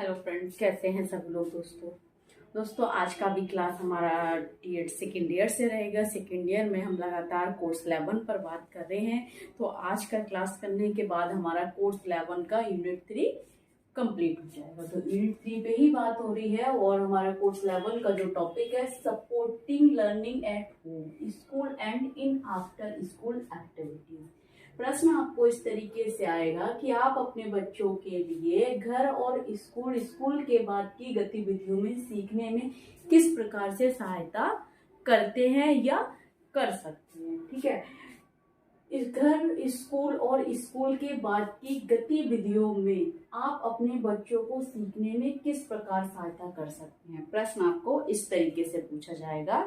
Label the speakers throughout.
Speaker 1: Hello friends, कैसे हैं सब लोग। दोस्तों आज का भी क्लास हमारा टी.एड सेकेंड ईयर से रहेगा। सेकेंड ईयर में हम लगातार कोर्स 11 पर बात कर रहे हैं। तो आज का क्लास करने के बाद हमारा कोर्स 11 का यूनिट 3 कंप्लीट हो जाएगा। तो यूनिट 3 पे ही बात हो रही है और हमारा कोर्स 11 का जो टॉपिक है supporting learning at home, school and in after school activities. प्रश्न आपको इस तरीके से आएगा कि आप अपने बच्चों के लिए घर और स्कूल के बाद की गतिविधियों में सीखने में किस प्रकार से सहायता करते हैं या कर सकते हैं। ठीक है, इस घर, स्कूल और स्कूल के बाद की गतिविधियों में आप अपने बच्चों को सीखने में किस प्रकार सहायता कर सकते हैं। प्रश्न आपको इस तरीके से पूछा जाएगा।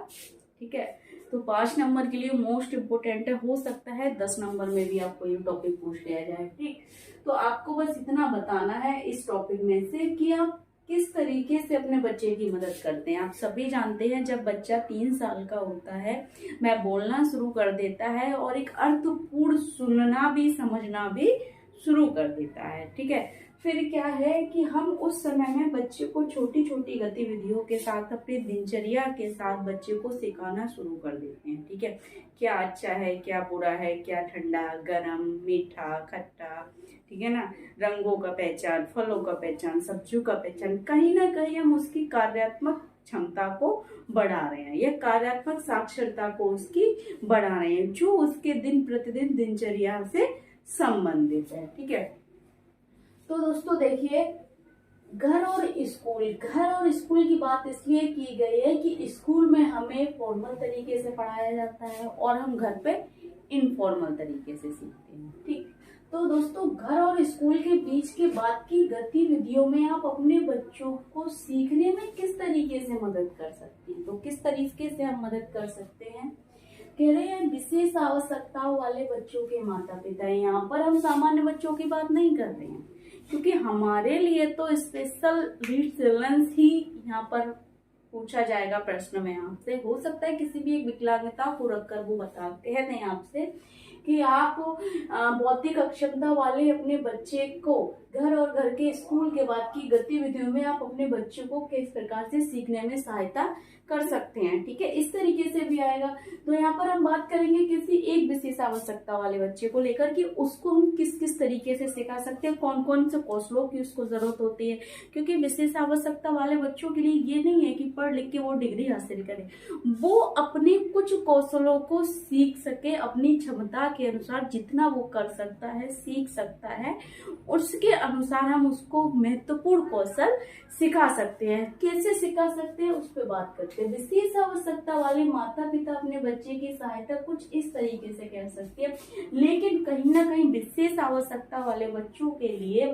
Speaker 1: ठीक है, तो 5 नंबर के लिए मोस्ट इम्पोर्टेंट हो सकता है 10 नंबर में भी आपको ये टॉपिक पूछ लिया जाए। ठीक, तो आपको बस इतना बताना है इस टॉपिक में से कि आप किस तरीके से अपने बच्चे की मदद करते हैं। आप सभी जानते हैं जब बच्चा 3 साल का होता है वह बोलना शुरू कर देता है और एक अर्थपूर्ण सुनना भी समझना भी शुरू कर देता है। ठीक है, फिर क्या है कि हम उस समय में बच्चे को छोटी छोटी गतिविधियों के साथ अपनी दिनचर्या के साथ बच्चे को सिखाना शुरू कर देते हैं। ठीक है, क्या अच्छा है, क्या बुरा है, क्या ठंडा, गरम, मीठा, खट्टा, ठीक है ना, रंगों का पहचान, फलों का पहचान, सब्जियों का पहचान। कहीं ना कहीं हम उसकी कार्यात्मक क्षमता को बढ़ा रहे हैं या कार्यात्मक साक्षरता को उसकी बढ़ा रहे हैं, जो उसके दिन प्रतिदिन दिनचर्या से संबंधित है। ठीक है, तो दोस्तों देखिए, घर और स्कूल की बात इसलिए की गई है कि स्कूल में हमें फॉर्मल तरीके से पढ़ाया जाता है और हम घर पे इनफॉर्मल तरीके से सीखते हैं। ठीक, तो दोस्तों घर और स्कूल के बीच के बाद की गतिविधियों में आप अपने बच्चों को सीखने में किस तरीके से मदद कर सकते हैं। तो किस तरीके से हम मदद कर सकते हैं, कह रहे हैं विशेष आवश्यकताओं वाले बच्चों के माता पिता। यहाँ पर हम सामान्य बच्चों की बात नहीं कर रहे हैं, क्योंकि हमारे लिए तो स्पेशल नीड्स चिल्ड्रंस ही यहाँ पर पूछा जाएगा प्रश्न में आपसे। हो सकता है किसी भी एक विकलांगता को रखकर वो बताते हैं आपसे कि आप बौद्धिक अक्षमता वाले अपने बच्चे को घर और घर के स्कूल के बाद की गतिविधियों में आप अपने बच्चों को किस प्रकार से सीखने में सहायता कर सकते हैं। ठीक है, इस तरीके से भी आएगा। तो यहाँ पर हम बात करेंगे किसी एक विशेष आवश्यकता वाले बच्चे को लेकर कि उसको हम किस किस तरीके से सिखा सकते हैं, कौन कौन से कौशलों की उसको जरूरत होती है। क्योंकि विशेष आवश्यकता वाले बच्चों के लिए ये नहीं है कि पढ़ लिख के वो डिग्री हासिल करे, वो अपने कुछ कौशलों को सीख सके, अपनी क्षमता के अनुसार जितना वो कर सकता है, सीख सकता है, उसके अनुसार हम उसको महत्वपूर्ण कौशल सिखा सकते हैं। कैसे सिखा सकते हैं उस पर बात करते हैं। विशेष आवश्यकता वाले माता पिता अपने बच्चे की सहायता कुछ इस तरीके से कर सकते हैं, लेकिन कहीं ना कहीं विशेष आवश्यकता वाले बच्चों के लिए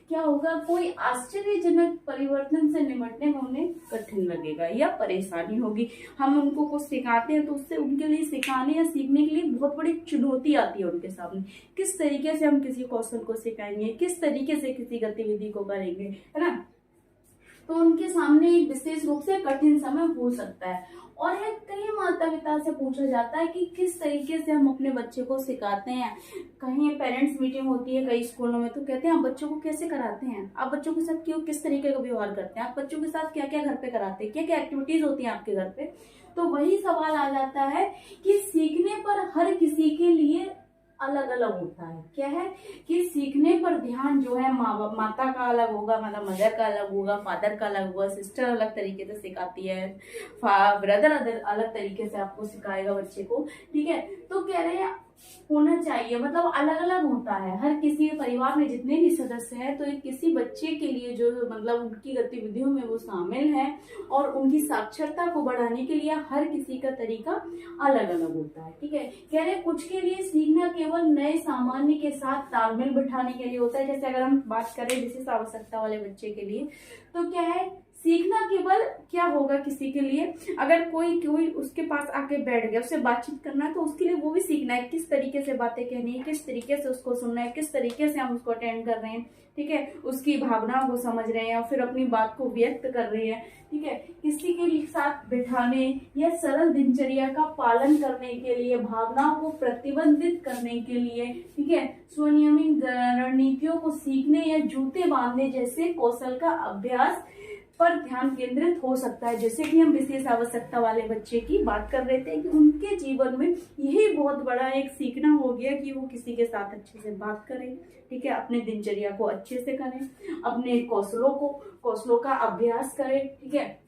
Speaker 1: क्या होगा, कोई आश्चर्यजनक परिवर्तन से निपटने में उन्हें कठिन लगेगा या परेशानी होगी। हम उनको कुछ सिखाते हैं तो उससे उनके लिए सिखाने या सीखने के लिए बहुत बड़ी चुनौती आती है उनके सामने। किस तरीके से हम किसी कौशल को सिखाएंगे, किस तरीके से किसी गतिविधि को करेंगे, है ना, तो उनके सामने एक विशेष रूप से कठिन समय हो सकता है। और है कई माता पिता से पूछा जाता है कि किस तरीके से हम अपने बच्चे को सिखाते हैं। कहीं पेरेंट्स मीटिंग होती है कई स्कूलों में, तो कहते हैं आप बच्चों को कैसे कराते हैं, आप बच्चों के साथ क्यों किस तरीके का व्यवहार करते हैं, आप बच्चों के साथ क्या क्या घर पे कराते हैं, क्या क्या एक्टिविटीज होती हैं आपके घर पे। तो वही सवाल आ जाता है कि सीखने पर हर किसी के लिए अलग अलग होता है। क्या है कि सीखने पर ध्यान जो है माता का अलग होगा, मतलब मदर का अलग होगा, फादर का अलग होगा, सिस्टर अलग तरीके से सिखाती है, ब्रदर अलग तरीके से आपको सिखाएगा बच्चे को। ठीक है, तो कह रहे हैं होना चाहिए, मतलब अलग अलग होता है। हर किसी परिवार में जितने भी सदस्य हैं तो किसी बच्चे के लिए जो मतलब उनकी गतिविधियों में वो शामिल है और उनकी साक्षरता को बढ़ाने के लिए हर किसी का तरीका अलग अलग होता है। ठीक है, कह रहे कुछ के लिए सीखना केवल नए सामान्य के साथ तालमेल बिठाने के लिए होता है। जैसे अगर हम बात करें विशेष आवश्यकता वाले बच्चे के लिए, तो क्या है, सीखना केवल क्या होगा किसी के लिए, अगर कोई उसके पास आके बैठ गया, उससे बातचीत करना है, तो उसके लिए वो भी सीखना है किस तरीके से बातें कहनी है, किस तरीके से उसको सुनना है, किस तरीके से हम उसको अटेंड कर रहे हैं, ठीक है, उसकी भावनाओं को समझ रहे हैं या फिर अपनी बात को व्यक्त कर रहे हैं, ठीक है, किसी के साथ बिठाने या सरल दिनचर्या का पालन करने के लिए, भावनाओं को प्रतिबंधित करने के लिए, ठीक है, स्वनियमित रणनीतियों को सीखने या जूते बांधने जैसे कौशल का अभ्यास पर ध्यान केंद्रित हो सकता है। जैसे कि हम विशेष आवश्यकता वाले बच्चे की बात कर रहे थे कि उनके जीवन में यही बहुत बड़ा एक सीखना हो गया कि वो किसी के साथ अच्छे से बात करें, ठीक है, अपने दिनचर्या को अच्छे से करें, अपने कौशलों का अभ्यास करें, ठीक है,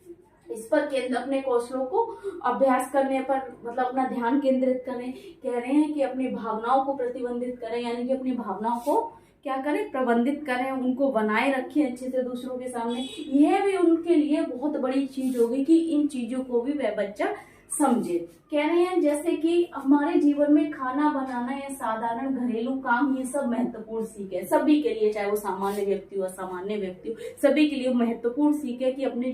Speaker 1: इस पर अपने कौशलों को अभ्यास करने पर मतलब अपना ध्यान केंद्रित करें। कह रहे हैं कि अपनी भावनाओं को प्रतिबंधित करें, यानी कि अपनी भावनाओं को क्या करें, प्रबंधित करें, उनको बनाए रखें अच्छे से दूसरों के सामने। यह भी उनके लिए बहुत बड़ी चीज होगी कि इन चीजों को भी वह बच्चा समझे। कह रहे हैं जैसे कि हमारे जीवन में खाना बनाना या साधारण घरेलू काम, ये सब महत्वपूर्ण सीख है सभी के लिए, चाहे वो सामान्य व्यक्ति हो असामान्य व्यक्ति हो, सभी के लिए महत्वपूर्ण सीख है कि अपने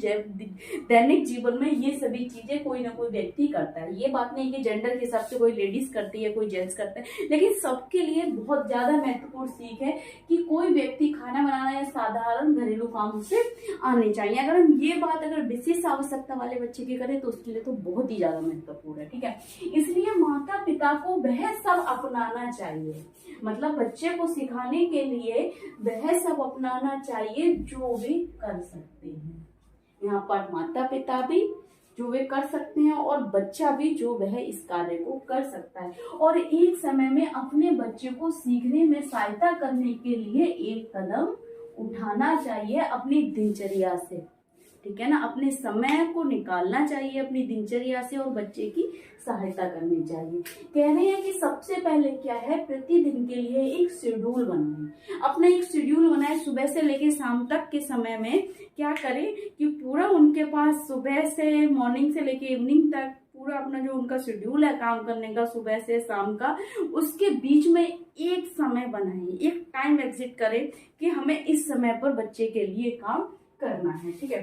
Speaker 1: दैनिक जीवन में ये सभी चीजें कोई ना कोई व्यक्ति करता है। ये बात नहीं कि जेंडर के हिसाब से कोई लेडीज करती है कोई जेंट्स करता है, लेकिन सबके लिए बहुत ज्यादा महत्वपूर्ण सीख है कि कोई व्यक्ति खाना बनाना या साधारण घरेलू काम उसे आने चाहिए। अगर हम ये बात अगर विशेष आवश्यकता वाले बच्चे की करें तो उसके लिए तो बहुत ही ज्यादा महत्वपूर्ण है, ठीक है। इसलिए माता पिता को वह सब अपनाना चाहिए, मतलब बच्चे को सिखाने के लिए वह सब अपनाना चाहिए जो वे कर सकते हैं। यहाँ पर माता पिता भी जो वे कर सकते हैं और बच्चा भी जो वह इस कार्य को कर सकता है, और एक समय में अपने बच्चे को सीखने में सहायता करने के लिए एक कदम उठाना चाहिए अपनी दिनचर्या से, ठीक है ना, अपने समय को निकालना चाहिए अपनी दिनचर्या से और बच्चे की सहायता करनी चाहिए। कह रहे हैं कि सबसे पहले क्या है, प्रतिदिन के लिए एक शेड्यूल बनाएं, अपना एक शेड्यूल बनाएं। सुबह से लेकर शाम तक के समय में क्या करें कि पूरा उनके पास सुबह से मॉर्निंग से लेकर इवनिंग तक पूरा अपना जो उनका शेड्यूल है काम करने का सुबह से शाम का, उसके बीच में एक समय बनाएं, एक टाइम एग्जिट करें कि हमें इस समय पर बच्चे के लिए काम करना है, ठीक है।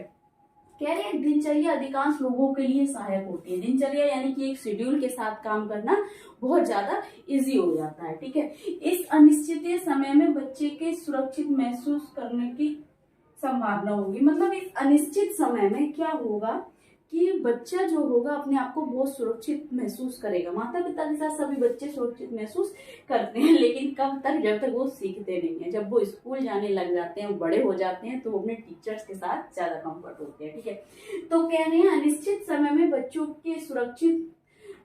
Speaker 1: कह रहे हैं दिनचर्या अधिकांश लोगों के लिए सहायक होती है। दिनचर्या यानी कि एक शेड्यूल के साथ काम करना बहुत ज्यादा इजी हो जाता है, ठीक है। इस अनिश्चित समय में बच्चे के सुरक्षित महसूस करने की संभावना होगी, मतलब इस अनिश्चित समय में क्या होगा कि बच्चा जो होगा अपने आप को बहुत सुरक्षित महसूस करेगा। माता पिता के साथ सभी बच्चे सुरक्षित महसूस करते हैं, लेकिन कब तक, जब तक वो सीखते नहीं है। जब वो स्कूल जाने लग जाते हैं, बड़े हो जाते हैं, तो वो अपने टीचर्स के साथ ज्यादा कंफर्ट होते हैं, ठीक है। तो कह रहे हैं अनिश्चित समय में बच्चों के सुरक्षित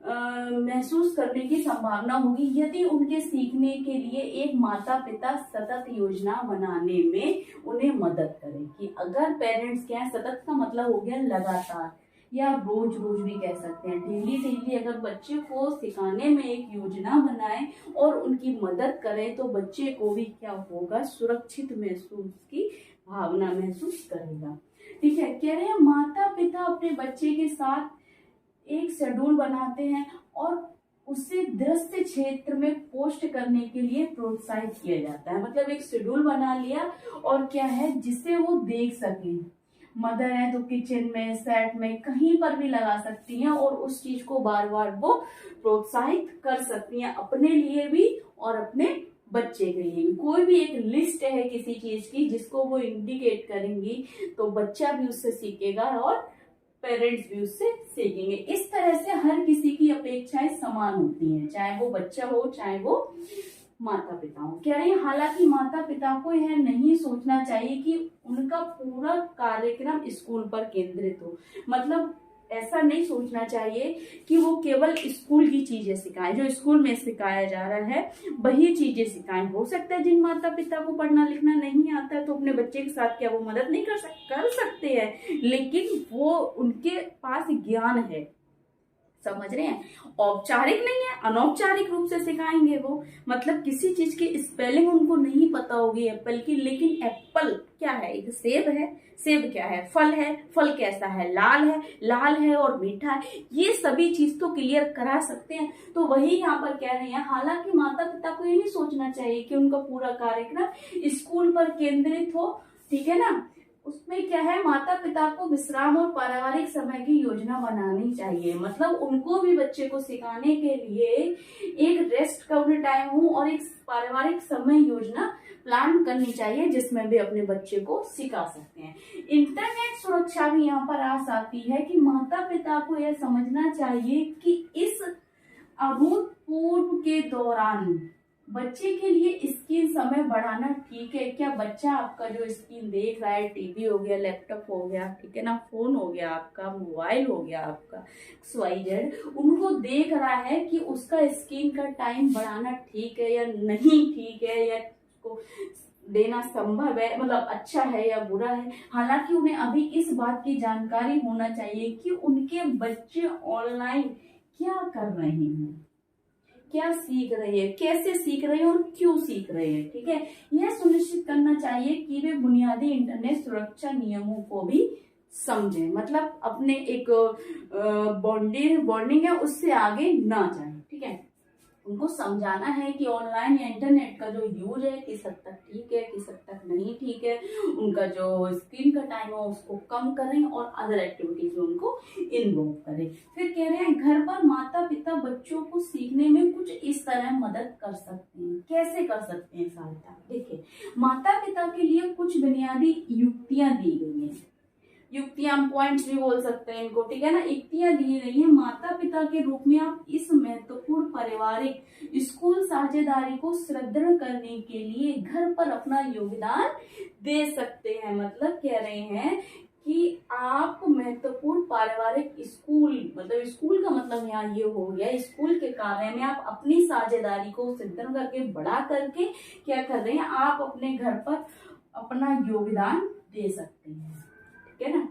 Speaker 1: महसूस करने की संभावना होगी यदि उनके सीखने के लिए एक माता पिता सतत योजना बनाने में उन्हें मदद करें। कि अगर पेरेंट्स क्या है, सतत का मतलब हो गया लगातार या रोज रोज भी कह सकते हैं, डेली अगर बच्चे को सिखाने में एक योजना बनाए और उनकी मदद करें तो बच्चे को भी क्या होगा, सुरक्षित महसूस की भावना महसूस करेगा, ठीक है। कह रहे हैं माता पिता अपने बच्चे के साथ एक शेड्यूल बनाते हैं और उसे दृश्य क्षेत्र में पोस्ट करने के लिए प्रोत्साहित किया जाता है। मतलब एक शेड्यूल बना लिया और क्या है, जिसे वो देख सके। मदर है तो किचन में, सेट में, कहीं पर भी लगा सकती हैं और उस चीज को बार बार वो प्रोत्साहित कर सकती हैं, अपने लिए भी और अपने बच्चे के लिए भी। कोई भी एक लिस्ट है किसी चीज की जिसको वो इंडिकेट करेंगी तो बच्चा भी उससे सीखेगा और पेरेंट्स भी उससे सीखेंगे। इस तरह से हर किसी की अपेक्षाएं समान होती हैं, चाहे वो बच्चा हो चाहे वो माता पिता हो। कह रहे हैं हालांकि माता पिता को यह नहीं सोचना चाहिए कि उनका पूरा कार्यक्रम स्कूल पर केंद्रित हो। मतलब ऐसा नहीं सोचना चाहिए कि वो केवल स्कूल की चीजें सिखाएं, जो स्कूल में सिखाया जा रहा है वही चीजें सिखाएं। हो सकता है जिन माता पिता को पढ़ना लिखना नहीं आता है तो अपने बच्चे के साथ क्या वो मदद नहीं कर सकते हैं, लेकिन वो उनके पास ज्ञान है, समझ रहे हैं। औपचारिक नहीं है, अनौपचारिक रूप से सिखाएंगे वो। मतलब किसी चीज की स्पेलिंग उनको नहीं पता होगी एप्पल की, लेकिन एप्पल क्या है, एक सेब है, सेब क्या है, फल कैसा है, लाल है और मीठा है, ये सभी चीज तो क्लियर करा सकते हैं। तो वही यहाँ पर कह रहे हैं हालांकि माता पिता को ये नहीं सोचना चाहिए कि उनका पूरा कार्यक्रम स्कूल पर केंद्रित हो, ठीक है ना। उसमें क्या है, माता पिता को विश्राम और पारिवारिक समय की योजना बनानी चाहिए। मतलब उनको भी बच्चे को सिखाने के लिए एक रेस्ट का उन्हें टाइम हो और एक पारिवारिक समय योजना प्लान करनी चाहिए, जिसमें भी अपने बच्चे को सिखा सकते हैं। इंटरनेट सुरक्षा भी यहाँ पर आ आती है कि माता पिता को यह समझना चाहिए कि इस अभूतपूर्व के दौरान बच्चे के लिए स्क्रीन समय बढ़ाना ठीक है क्या। बच्चा आपका जो स्क्रीन देख रहा है, टीवी हो गया, लैपटॉप हो गया, ठीक है ना, फोन हो गया आपका, मोबाइल हो गया आपका, XYZ, उनको देख रहा है कि उसका स्क्रीन का टाइम बढ़ाना ठीक है या नहीं ठीक है, या उसको देना संभव है, मतलब अच्छा है या बुरा है। हालांकि उन्हें अभी इस बात की जानकारी होना चाहिए कि उनके बच्चे ऑनलाइन क्या कर रहे हैं, क्या सीख रहे हैं, कैसे सीख रहे हैं और क्यों सीख रहे हैं। ठीक है, यह सुनिश्चित करना चाहिए कि वे बुनियादी इंटरनेट सुरक्षा नियमों को भी समझें। मतलब अपने एक बॉन्डिंग है उससे आगे ना जाए। ठीक है, उनको समझाना है कि ऑनलाइन या इंटरनेट का जो यूज है किस हद तक ठीक है, किस हद तक नहीं ठीक है। उनका जो स्क्रीन का टाइम है उसको कम करें और अदर एक्टिविटीज में उनको इन्वॉल्व करें। फिर कह रहे हैं घर पर माता पिता बच्चों को सीखने में कुछ इस तरह मदद कर सकते हैं। कैसे कर सकते हैं सहायता, देखिए माता पिता के लिए कुछ बुनियादी युक्तियां दी गई हैं। युक्तियां, पॉइंट्स भी बोल सकते हैं इनको, ठीक है ना। युक्तियां दी गई है माता पिता के रूप में। आप इस महत्वपूर्ण पारिवारिक स्कूल साझेदारी को सुदृढ़ करने के लिए घर पर अपना योगदान दे सकते हैं। मतलब कह रहे हैं कि आप महत्वपूर्ण पारिवारिक स्कूल, मतलब स्कूल का मतलब यहाँ ये हो गया, स्कूल के कार्य में आप अपनी साझेदारी को सुदृढ़ करके बढ़ा करके क्या कर रहे हैं, आप अपने घर पर अपना योगदान दे सकते हैं। ठीक है ना।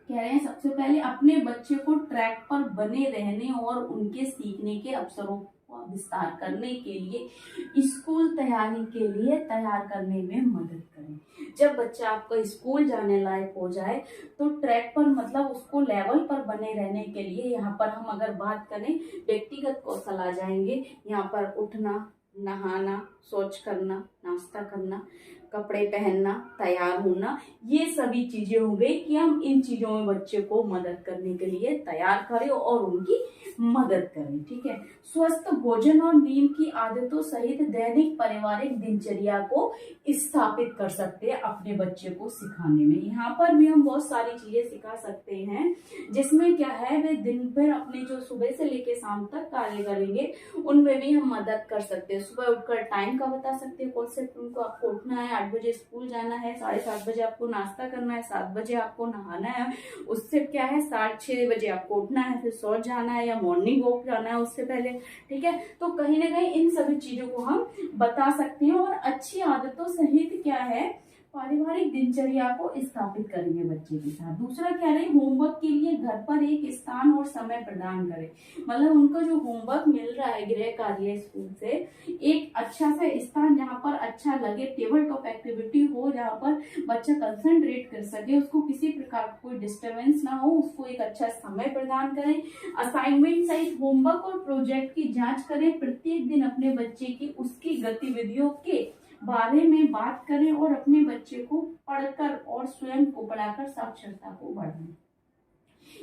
Speaker 1: कह रहे हैं सबसे पहले अपने बच्चे को ट्रैक पर बने रहने और उनके सीखने के अवसरों का विस्तार करने के लिए स्कूल तैयारी के लिए तैयार करने में मदद करें। जब बच्चा आपका स्कूल जाने लायक हो जाए तो ट्रैक पर, मतलब उसको लेवल पर बने रहने के लिए, यहाँ पर हम अगर बात करें व्यक्तिगत कौशल आ जाएंगे। यहाँ पर उठना, नहाना, शौच करना, नाश्ता करना, कपड़े पहनना, तैयार होना, ये सभी चीजें हो गई कि हम इन चीजों में बच्चे को मदद करने के लिए तैयार करें और उनकी मदद करें। ठीक है, स्वस्थ भोजन और नींद की आदतों सहित दैनिक पारिवारिक दिनचर्या को स्थापित कर सकते हैं अपने बच्चे को सिखाने में। यहाँ पर भी हम बहुत सारी चीजें सिखा सकते हैं, जिसमें क्या है, वे दिन भर अपने जो सुबह से लेकर शाम तक कार्य करेंगे उनमें भी हम मदद कर सकते हैं। सुबह उठकर टाइम का बता सकते हैं, कौन से उनको आपको उठना है, 8 बजे स्कूल जाना है, 7:30 बजे आपको नाश्ता करना है, 7 बजे आपको नहाना है, उससे क्या है 6:30 बजे आपको उठना है, फिर सो जाना है या मॉर्निंग वॉक जाना है उससे पहले। ठीक है, तो कहीं ना कहीं इन सभी चीजों को हम बता सकते हैं और अच्छी आदतों सहित क्या है पारिवारिक दिनचर्या को स्थापित करेंगे बच्चे के साथ। दूसरा क्या है, होमवर्क के लिए घर पर एक स्थान और समय प्रदान करें। मतलब उनको जो होमवर्क मिल रहा है गृह कार्य स्कूल से, एक अच्छा सा स्थान जहाँ पर अच्छा लगे, टेबल टॉप एक्टिविटी हो, जहाँ पर बच्चा कंसंट्रेट कर सके, उसको किसी प्रकार का कोई डिस्टर्बेंस ना हो, उसको एक अच्छा समय प्रदान करें। असाइनमेंट सहित होमवर्क और प्रोजेक्ट की जांच करें। प्रत्येक दिन अपने बच्चे की उसकी गतिविधियों के बारे में बात करें और अपने बच्चे को पढ़कर और स्वयं को पढ़ाकर साक्षरता को बढ़ाएं।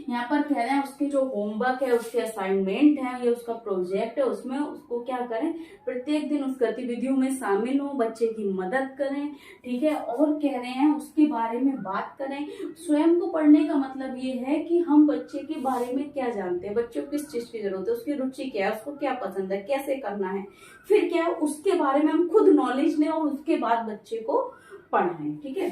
Speaker 1: यहाँ पर कह रहे हैं उसके जो होमवर्क है, उसके असाइनमेंट है या उसका प्रोजेक्ट है, उसमें उसको क्या करें, प्रत्येक दिन उस गतिविधियों में शामिल हो, बच्चे की मदद करें। ठीक है, और कह रहे हैं उसके बारे में बात करें। स्वयं को पढ़ने का मतलब ये है कि हम बच्चे के बारे में क्या जानते हैं, बच्चे को किस चीज की जरूरत है, उसकी रुचि क्या है, उसको क्या पसंद है, कैसे करना है, फिर क्या है उसके बारे में हम खुद नॉलेज लें और उसके बाद बच्चे को पढ़ाएं। ठीक है,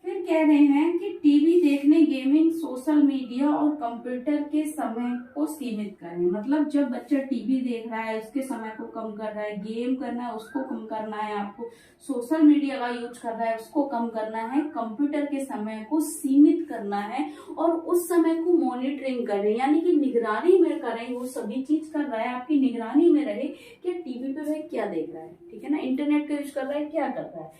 Speaker 1: फिर कह रहे हैं कि टीवी देखने, गेमिंग, सोशल मीडिया और कंप्यूटर के समय को सीमित करें। मतलब जब बच्चा टीवी देख रहा है उसके समय को कम कर रहा है, गेम करना है उसको कम करना है, आपको सोशल मीडिया का यूज कर रहा है उसको कम करना है, कंप्यूटर के समय को सीमित करना है और उस समय को मॉनिटरिंग करें, यानी कि निगरानी में करें। वो सभी चीज कर रहा है, आपकी निगरानी में रहे कि टीवी पे वह क्या देख रहा है, ठीक है ना, इंटरनेट का यूज कर रहा है, क्या कर रहा है,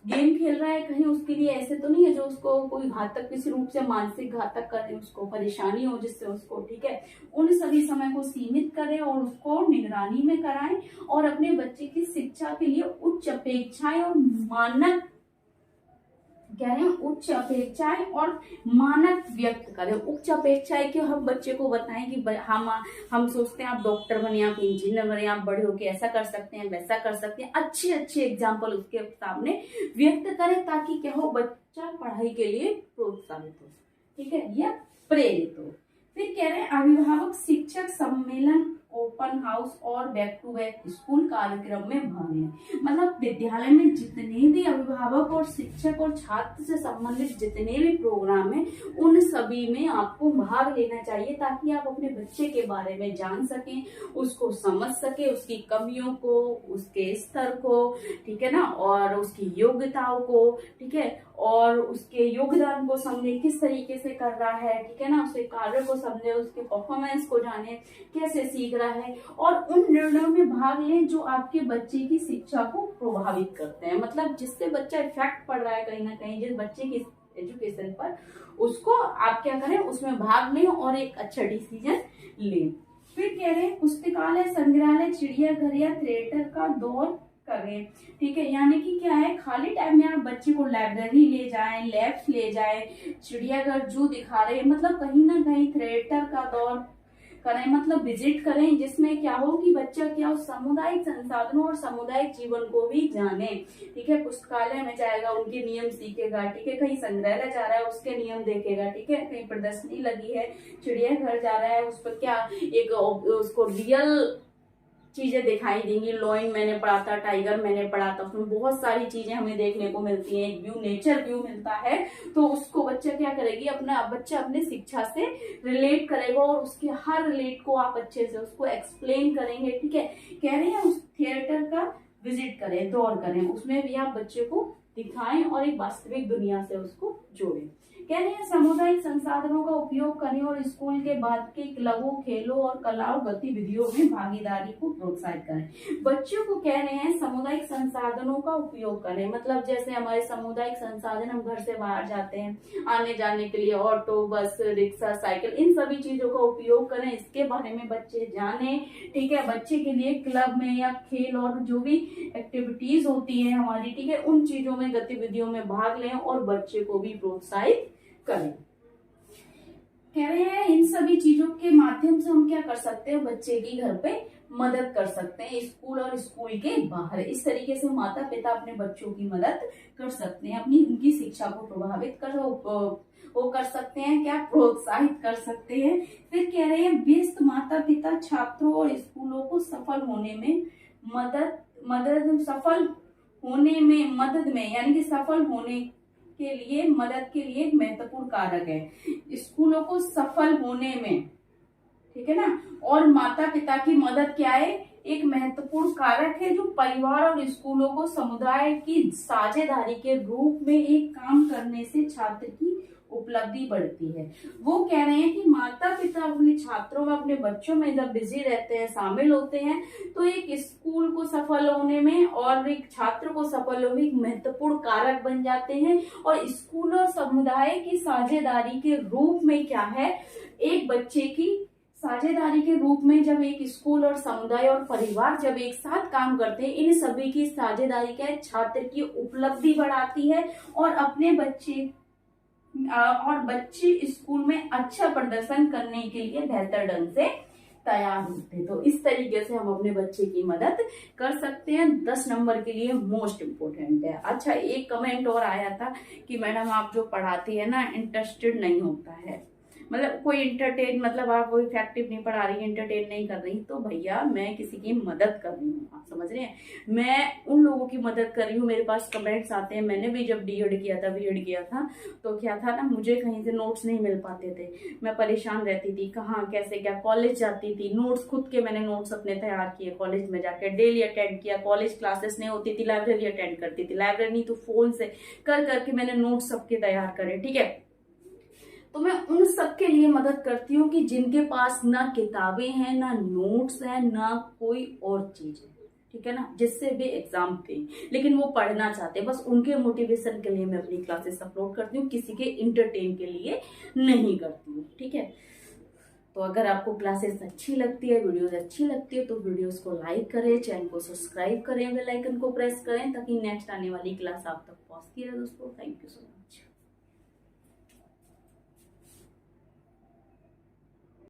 Speaker 1: गेम खेल रहा है, कहीं उसके लिए ऐसे तो नहीं है जो उसको कोई घातक, किसी रूप से मानसिक घातक करे, उसको परेशानी हो जिससे उसको, ठीक है, उन सभी समय को सीमित करें और उसको निगरानी में कराएं और अपने बच्चे की शिक्षा के लिए उच्च अपेक्षाएं और मानक कह रहे हैं उच्च अपेक्षाएं और मानक व्यक्त करें। उच्च अपेक्षाएं कि हम बच्चे को बताएं कि हम सोचते हैं आप डॉक्टर बने, आप इंजीनियर बने, आप बड़े होके ऐसा कर सकते हैं, वैसा कर सकते हैं। अच्छे अच्छे एग्जाम्पल उसके सामने व्यक्त करें ताकि क्या हो, बच्चा पढ़ाई के लिए प्रोत्साहित हो, ठीक है, या प्रेरित हो। फिर कह रहे हैं अभिभावक शिक्षक सम्मेलन, ओपन हाउस और बैक टू बैक स्कूल कार्यक्रम में भाग लें। मतलब विद्यालय में जितने भी अभिभावक और शिक्षक और छात्र से संबंधित जितने भी प्रोग्राम हैं उन सभी में आपको भाग लेना चाहिए ताकि आप अपने बच्चे के बारे में जान सकें, उसको समझ सके, उसकी कमियों को, उसके स्तर को, ठीक है ना, और उसकी योग्यताओं को, ठीक है, और उसके योगदान को समझे, किस तरीके से कर रहा है, ठीक है ना, उसके कार्य को समझे, उसके परफॉर्मेंस को जाने, कैसे सीख रहा है, और उन निर्णयों में भाग लें जो आपके बच्चे की शिक्षा को प्रभावित करते हैं। मतलब जिससे बच्चा इफेक्ट पड़ रहा है कहीं ना कहीं जिस बच्चे की एजुकेशन पर, उसको आप क्या करें, उसमें भाग लें और एक अच्छा डिसीजन लें। फिर कह रहे हैं पुस्तकालय, संग्रहालय, चिड़ियाघर या थिएटर का दौर करें, ठीक है। यानी कि क्या है, खाली टाइम में आप बच्चे को लाइब्रेरी ले जाएं, लैब्स ले जाएं, चिड़ियाघर, जू दिखा रहे हैं, मतलब कहीं ना कहीं थिएटर का दौर करें, मतलब विजिट करें, जिसमें क्या हो कि बच्चा क्या हो, सामुदायिक संसाधनों और सामुदायिक जीवन को भी जाने, ठीक है। पुस्तकालय में जाएगा, उनके नियम सीखेगा, ठीक है। कहीं संग्रहालय जा रहा है, उसके नियम देखेगा, ठीक है। कहीं प्रदर्शनी लगी है, चिड़ियाघर जा रहा है, उस पर क्या एक उसको रियल चीजें दिखाई देंगी। लॉयन मैंने पढ़ा था, टाइगर मैंने पढ़ा था, उसमें बहुत सारी चीजें हमें देखने को मिलती हैं, एक व्यू, नेचर व्यू मिलता है, तो उसको बच्चा क्या करेगी, बच्चा अपने शिक्षा से रिलेट करेगा और उसके हर रिलेट को आप अच्छे से उसको एक्सप्लेन करेंगे, ठीक है। कह रहे हैं उस थिएटर का विजिट करें, दौर करें, उसमें भी आप बच्चे को दिखाएं और एक वास्तविक दुनिया से उसको जोड़ें। कह रहे हैं सामुदायिक संसाधनों का उपयोग करें और स्कूल के बाद के क्लबों, खेलों और कलाओं गतिविधियों में भागीदारी को प्रोत्साहित करें। बच्चों को कह रहे हैं सामुदायिक संसाधनों का उपयोग करें, मतलब जैसे हमारे सामुदायिक संसाधन, हम घर से बाहर जाते हैं आने जाने के लिए, ऑटो, बस, रिक्शा, साइकिल, इन सभी चीजों का उपयोग करें, इसके बारे में बच्चे जाने, ठीक है। बच्चे के लिए क्लब में या खेल और जो भी एक्टिविटीज होती है हमारी, ठीक है, उन चीजों में, गतिविधियों में भाग लें और बच्चे को भी प्रोत्साहित करें। कह रहे हैं इन सभी चीजों के माध्यम से हम क्या कर सकते हैं, बच्चे की घर पे मदद कर सकते हैं, स्कूल और स्कूल के बाहर। इस तरीके से माता पिता अपने बच्चों की मदद कर सकते हैं, अपनी उनकी शिक्षा को प्रभावित कर वो कर सकते हैं, क्या प्रोत्साहित कर सकते हैं। फिर कह रहे हैं व्यस्त माता पिता छात्रों और स्कूलों को सफल होने में मदद में यानी कि सफल होने के लिए, मदद के लिए एक महत्वपूर्ण कारक है। स्कूलों को सफल होने में, ठीक है ना, और माता पिता की मदद क्या है, एक महत्वपूर्ण कारक है जो परिवार और स्कूलों को समुदाय की साझेदारी के रूप में एक काम करने से छात्र की उपलब्धि बढ़ती है। वो कह रहे हैं कि माता पिता अपने छात्रों में, अपने बच्चों में जब बिजी रहते हैं, शामिल होते हैं, तो एक स्कूल को सफल होने में और एक छात्र को सफल होने में एक महत्वपूर्ण कारक बन जाते हैं। और स्कूल और समुदाय की साझेदारी के रूप में क्या है, एक बच्चे की साझेदारी के रूप में जब एक स्कूल और समुदाय और परिवार जब एक साथ काम करते हैं, इन सभी की साझेदारी क्या है, छात्र की उपलब्धि बढ़ाती है और बच्चे स्कूल में अच्छा प्रदर्शन करने के लिए बेहतर ढंग से तैयार होते हैं। तो इस तरीके से हम अपने बच्चे की मदद कर सकते हैं। 10 नंबर के लिए मोस्ट इम्पोर्टेंट है। अच्छा, एक कमेंट और आया था कि मैडम आप जो पढ़ाती है ना, इंटरेस्टेड नहीं होता है, मतलब कोई इंटरटेन, मतलब आप वो इफेक्टिव नहीं पढ़ा रही, एंटरटेन नहीं कर रही। तो भैया मैं किसी की मदद कर रही हूँ, आप समझ रहे हैं, मैं उन लोगों की मदद कर रही हूँ। मेरे पास कमेंट्स आते हैं, मैंने भी जब बीएड किया था, बीएड किया था, तो क्या था ना, मुझे कहीं से नोट्स नहीं मिल पाते थे, मैं परेशान रहती थी, कहाँ कैसे क्या। कॉलेज जाती थी, नोट्स खुद के मैंने नोट्स अपने तैयार किए, कॉलेज में जाके डेली अटेंड किया, कॉलेज क्लासेस नहीं होती थी, लाइब्रेरी अटेंड करती थी, लाइब्रेरी नहीं तो फोन से कर करके मैंने नोट्स सबके तैयार करे, ठीक है। तो मैं उन सबके लिए मदद करती हूँ कि जिनके पास ना किताबें हैं, ना नोट्स हैं, ना कोई और चीज है, ठीक है ना, जिससे भी एग्जाम थे लेकिन वो पढ़ना चाहते हैं, बस उनके मोटिवेशन के लिए मैं अपनी क्लासेस अपलोड करती हूँ, किसी के इंटरटेन के लिए नहीं करती हूँ, ठीक है। तो अगर आपको क्लासेस अच्छी लगती है, वीडियोस अच्छी लगती है, तो वीडियोस को लाइक करें, चैनल को सब्सक्राइब करें, बेल आइकन को प्रेस करें ताकि नेक्स्ट आने वाली क्लास आप तक पहुंचती रहे दोस्तों। Thank you so much.